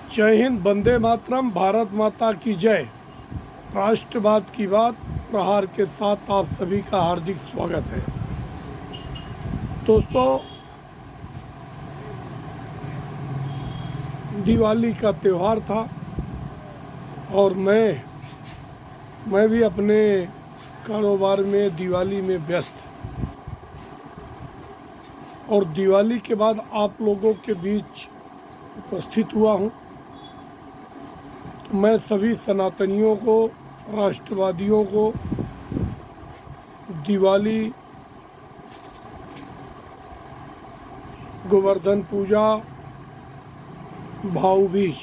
जय हिंद, वंदे मातरम, भारत माता की जय। राष्ट्रवाद की बात प्रहार के साथ आप सभी का हार्दिक स्वागत है। दोस्तों, दिवाली का त्यौहार था और मैं भी अपने कारोबार में दिवाली में व्यस्त, और दिवाली के बाद आप लोगों के बीच उपस्थित हुआ हूँ। तो मैं सभी सनातनियों को, राष्ट्रवादियों को दिवाली, गोवर्धन पूजा, भाऊ बीज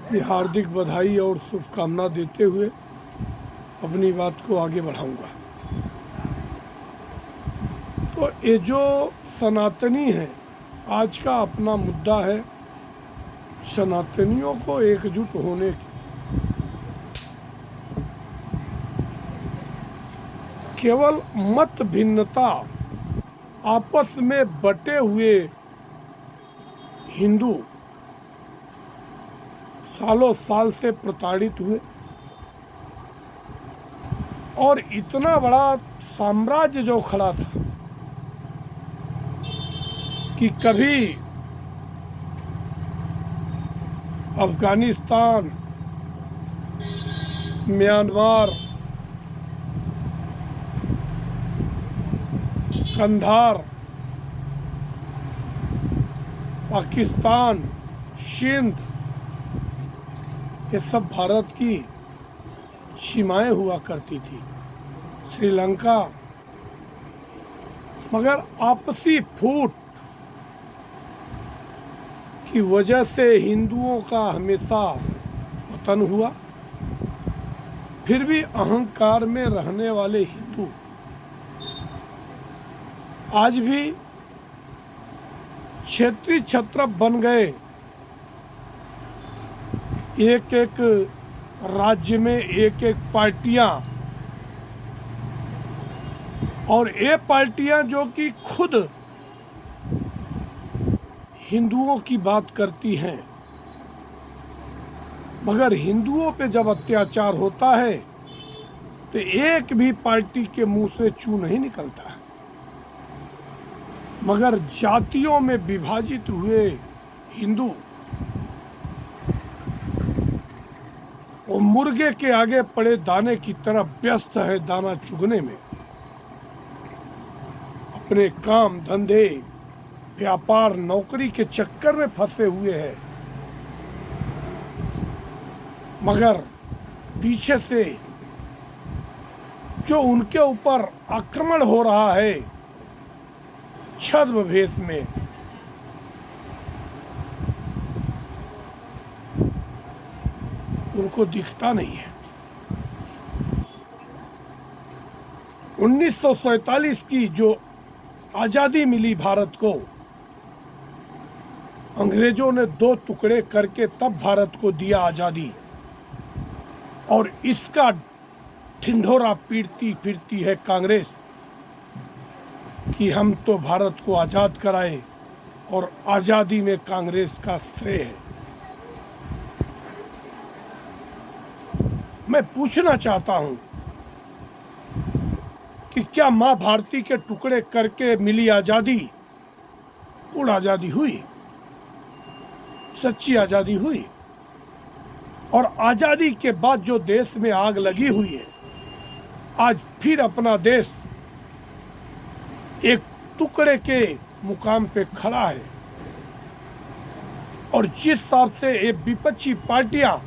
की हार्दिक बधाई और शुभकामना देते हुए अपनी बात को आगे बढ़ाऊंगा। तो ये जो सनातनी है, आज का अपना मुद्दा है सनातनियों को एकजुट होने की। केवल मत भिन्नता, आपस में बटे हुए हिंदू सालों साल से प्रताड़ित हुए और इतना बड़ा साम्राज्य जो खड़ा था कि कभी अफगानिस्तान, म्यांमार, कंधार, पाकिस्तान, सिंध, ये सब भारत की सीमाएं हुआ करती थी, श्रीलंका। मगर आपसी फूट की वजह से हिंदुओं का हमेशा पतन हुआ। फिर भी अहंकार में रहने वाले हिंदू आज भी क्षेत्रीय छत्रप बन गए। एक एक राज्य में एक एक पार्टियां, और ये पार्टियां जो कि खुद हिंदुओं की बात करती हैं, मगर हिंदुओं पे जब अत्याचार होता है तो एक भी पार्टी के मुंह से चू नहीं निकलता। मगर जातियों में विभाजित हुए हिंदू वो मुर्गे के आगे पड़े दाने की तरह व्यस्त है, दाना चुगने में, अपने काम धंधे, व्यापार, नौकरी के चक्कर में फंसे हुए हैं। मगर पीछे से जो उनके ऊपर आक्रमण हो रहा है छद्म भेष में, उनको दिखता नहीं है। 1947 की जो आज़ादी मिली भारत को, अंग्रेजों ने 2 टुकड़े करके तब भारत को दिया आज़ादी, और इसका ढिंढोरा पीटती फिरती है कांग्रेस कि हम तो भारत को आज़ाद कराए, और आज़ादी में कांग्रेस का श्रेय है। मैं पूछना चाहता हूं कि क्या मां भारती के टुकड़े करके मिली आज़ादी पूर्ण आज़ादी हुई, सच्ची आज़ादी हुई? और आज़ादी के बाद जो देश में आग लगी हुई है, आज फिर अपना देश एक टुकड़े के मुकाम पे खड़ा है। और जिस हिसाब से ये विपक्षी पार्टियां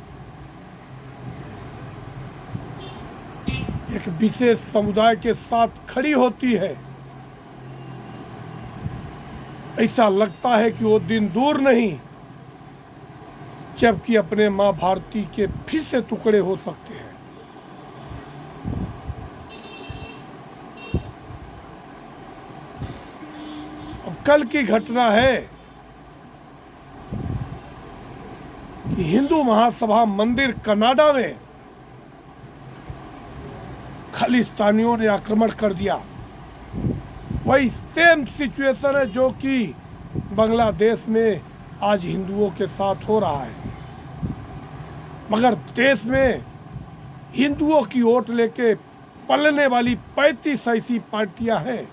एक विशेष समुदाय के साथ खड़ी होती है, ऐसा लगता है कि वो दिन दूर नहीं जबकि अपने मां भारती के फिर से टुकड़े हो सकते हैं। अब कल की घटना है कि हिंदू महासभा मंदिर कनाडा में खालिस्तानियों ने आक्रमण कर दिया। वही सेम सिचुएशन है जो कि बांग्लादेश में आज हिंदुओं के साथ हो रहा है। मगर देश में हिंदुओं की वोट लेके पलने वाली 35 ऐसी पार्टियां हैं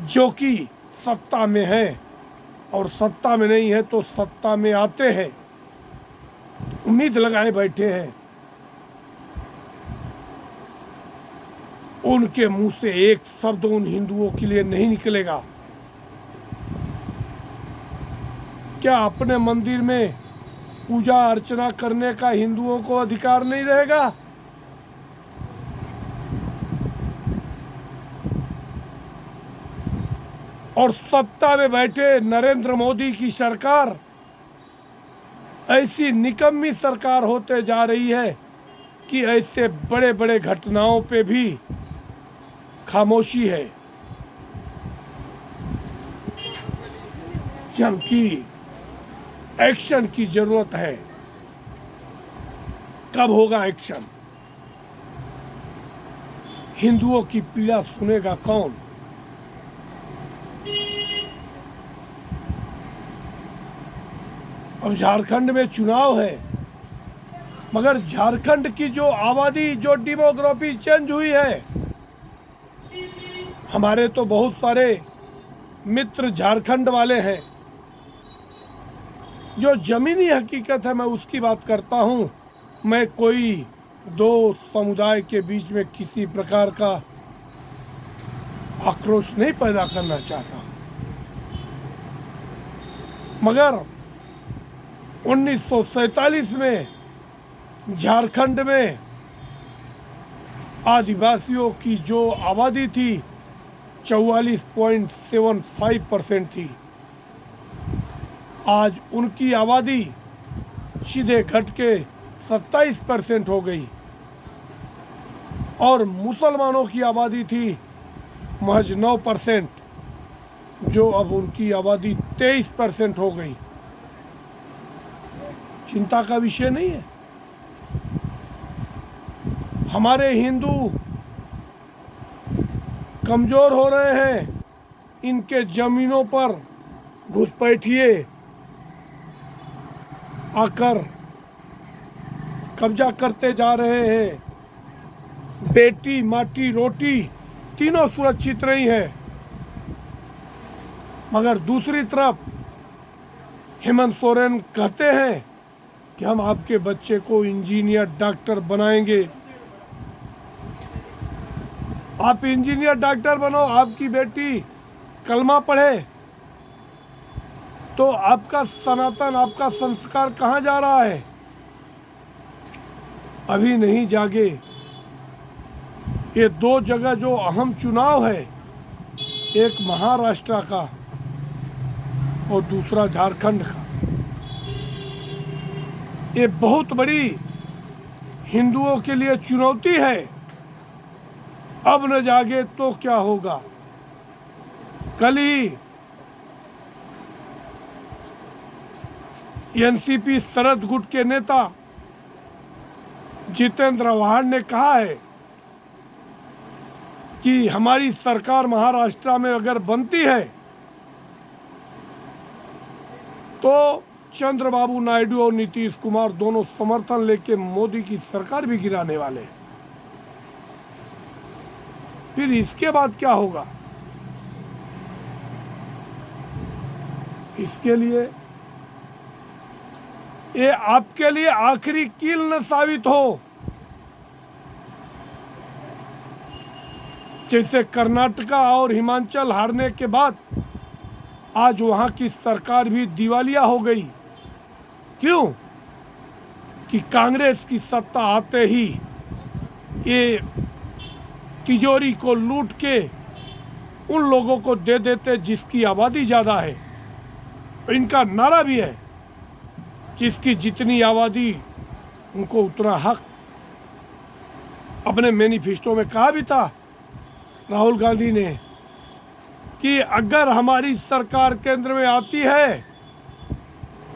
जो कि सत्ता में है, और सत्ता में नहीं है तो सत्ता में आते हैं, उम्मीद लगाए बैठे हैं। उनके मुंह से एक शब्द उन हिंदुओं के लिए नहीं निकलेगा। क्या अपने मंदिर में पूजा अर्चना करने का हिंदुओं को अधिकार नहीं रहेगा? और सत्ता में बैठे नरेंद्र मोदी की सरकार ऐसी निकम्मी सरकार होते जा रही है कि ऐसे बड़े बड़े घटनाओं पे भी खामोशी है, जबकि एक्शन की जरूरत है। कब होगा एक्शन? हिंदुओं की पीड़ा सुनेगा कौन? अब झारखंड में चुनाव है, मगर झारखंड की जो आबादी, जो डेमोग्राफी चेंज हुई है, हमारे तो बहुत सारे मित्र झारखंड वाले हैं। जो जमीनी हकीकत है मैं उसकी बात करता हूँ। मैं कोई दो समुदाय के बीच में किसी प्रकार का आक्रोश नहीं पैदा करना चाहता, मगर 1947 में झारखंड में आदिवासियों की जो आबादी थी 44.75% थी। आज उनकी आबादी सीधे घट के 27% हो गई, और मुसलमानों की आबादी थी महज 9%, जो अब उनकी आबादी 23% हो गई। चिंता का विषय नहीं है। हमारे हिंदू कमजोर हो रहे हैं, इनके जमीनों पर घुसपैठिए आकर कब्जा करते जा रहे हैं। बेटी माटी रोटी तीनों सुरक्षित नहीं है, मगर दूसरी तरफ हेमंत सोरेन कहते हैं कि हम आपके बच्चे को इंजीनियर डॉक्टर बनाएंगे। आप इंजीनियर डॉक्टर बनो, आपकी बेटी कलमा पढ़े, तो आपका सनातन, आपका संस्कार कहाँ जा रहा है? अभी नहीं जागे। ये दो जगह जो अहम चुनाव है, एक महाराष्ट्र का और दूसरा झारखंड का, ये बहुत बड़ी हिंदुओं के लिए चुनौती है। अब न जागे तो क्या होगा? कल ही एनसीपी शरद गुट के नेता जितेंद्र आव्हाड ने कहा है कि हमारी सरकार महाराष्ट्र में अगर बनती है तो चंद्रबाबू नायडू और नीतीश कुमार दोनों समर्थन लेके मोदी की सरकार भी गिराने वाले हैं। फिर इसके बाद क्या होगा? इसके लिए ये आपके लिए आखिरी कील न साबित हो। जैसे कर्नाटका और हिमाचल हारने के बाद आज वहां की सरकार भी दिवालिया हो गई। क्यों? कि कांग्रेस की सत्ता आते ही ये तिजोरी को लूट के उन लोगों को दे देते जिसकी आबादी ज़्यादा है। इनका नारा भी है, जिसकी जितनी आबादी उनको उतना हक। अपने मैनिफेस्टो में कहा भी था राहुल गांधी ने कि अगर हमारी सरकार केंद्र में आती है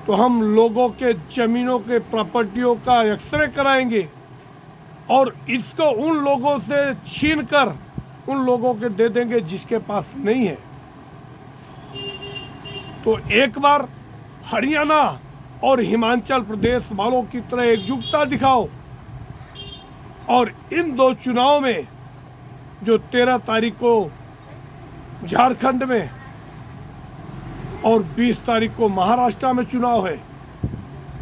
तो हम लोगों के जमीनों के प्रॉपर्टियों का एक्सरे कराएंगे और इसको उन लोगों से छीन कर उन लोगों के दे देंगे जिसके पास नहीं है। तो एक बार हरियाणा और हिमाचल प्रदेश वालों की तरह एकजुटता दिखाओ और इन दो चुनाव में जो 13 तारीख को झारखंड में और 20 तारीख को महाराष्ट्र में चुनाव है,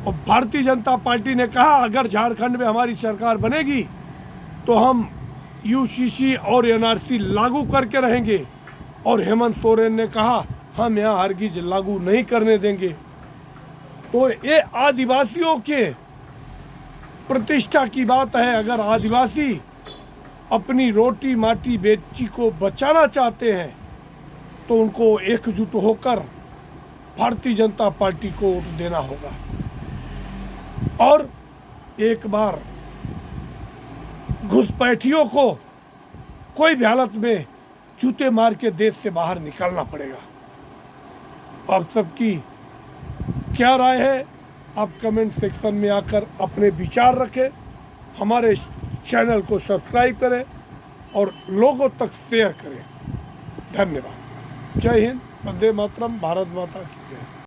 और भारतीय जनता पार्टी ने कहा अगर झारखंड में हमारी सरकार बनेगी तो हम यूसीसी और एनआरसी लागू करके रहेंगे, और हेमंत सोरेन ने कहा हम यहाँ हरगिज लागू नहीं करने देंगे। तो ये आदिवासियों के प्रतिष्ठा की बात है। अगर आदिवासी अपनी रोटी माटी बेटी को बचाना चाहते हैं तो उनको एकजुट होकर भारतीय जनता पार्टी को वोट देना होगा और एक बार घुसपैठियों को कोई भी हालत में जूते मार के देश से बाहर निकालना पड़ेगा। आप सबकी क्या राय है? आप कमेंट सेक्शन में आकर अपने विचार रखें, हमारे चैनल को सब्सक्राइब करें और लोगों तक शेयर करें। धन्यवाद। जय हिंद, वंदे मातरम, भारत माता की जय।